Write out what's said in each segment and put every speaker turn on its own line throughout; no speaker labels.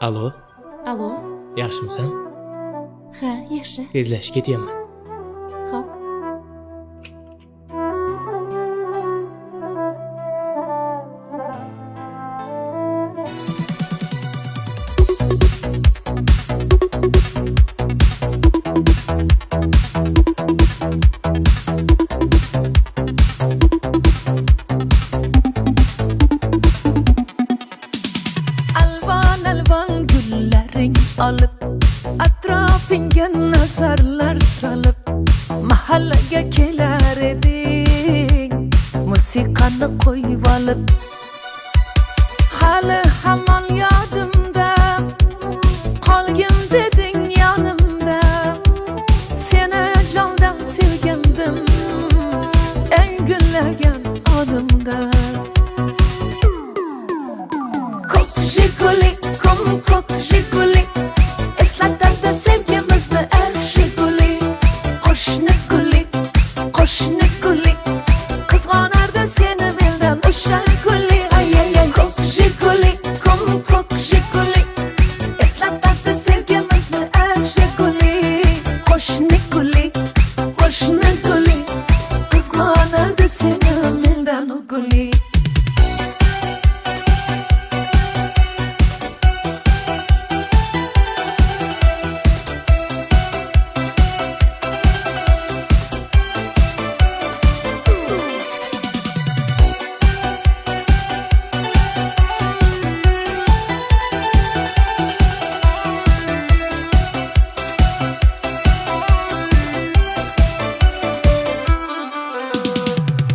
Alo,
Alo.
yaxshimisan?
Ha, yaxshi.
Tezlashib ketyapman.
Xo'p.
Alvon alvon gullaring olib atrofingga nazarlar solib mahallaga kelar eding musiqani qo'yib olib hali hamon yodimda qolgin deding yonimda seni jondan sevgandim eng gullagan onimda Ko'k Jiguli, ko'k Jiguli eslatadi sevgimizni ey Jiguli qo'shni guli qizg'onardi seni mendan o'sha guli ay ay ay Ko'k Jiguli eslatadi sevgimizni ey Jiguli qo'shni guli qizg'onardi seni mendan o guli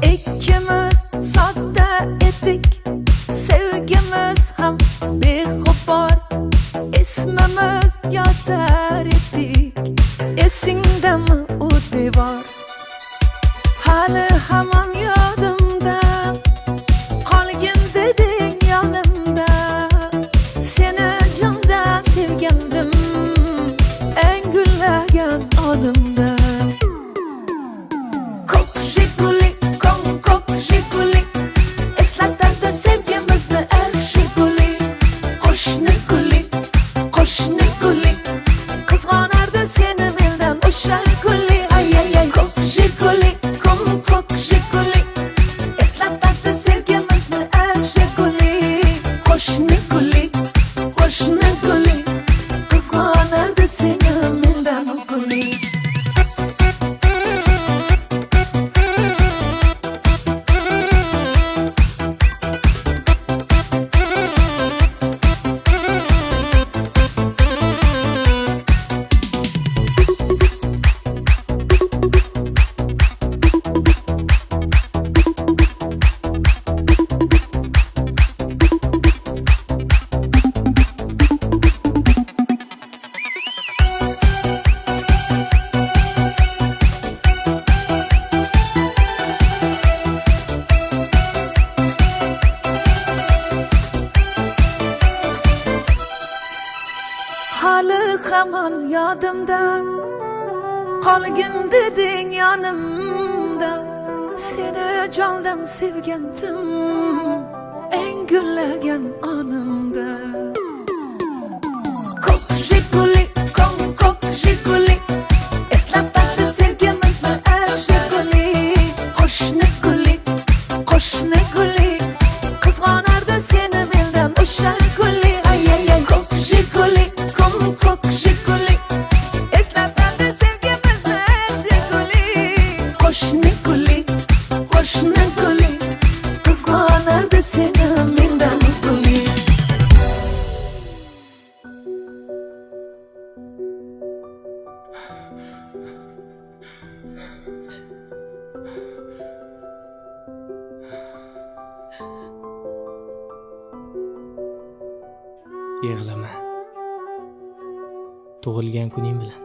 İkimiz sodda edik sevgimiz ham beg'ubor ismimiz yozar edik esingdami u devor hali hamon yodimda qolgin deding yonimda seni jondan sevgandim eng gullagan onimda Ko'k Jiguli eslatadi sevgimizni ey Jiguli qo'shni guli qizg'onardi seni mendan o'sha guli ay ay ay Ko'k Jiguli eslatadi sevgimizni ey Jiguli qo'shni guli qizg'onardi seni mendan o guli hali hamon yodimda qolgin deding yonimda seni jondan sevgandim eng gullagan onimda Ko'k Jiguli eslatadi sevgimizni ey Jiguli qo'shni guli qizg'onardi seni mendan o'sha guli ay ay ay Ko'k Jiguli eslatadi sevgimizni ey Jiguli qo'shni guli qizg'onardi seni mendan o guli
Yig'lama. Tug'ilgan kuning bilan.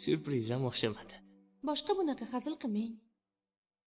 Syurprizam o'xshamadi.
Boshqa bunaqa hazil qilmang.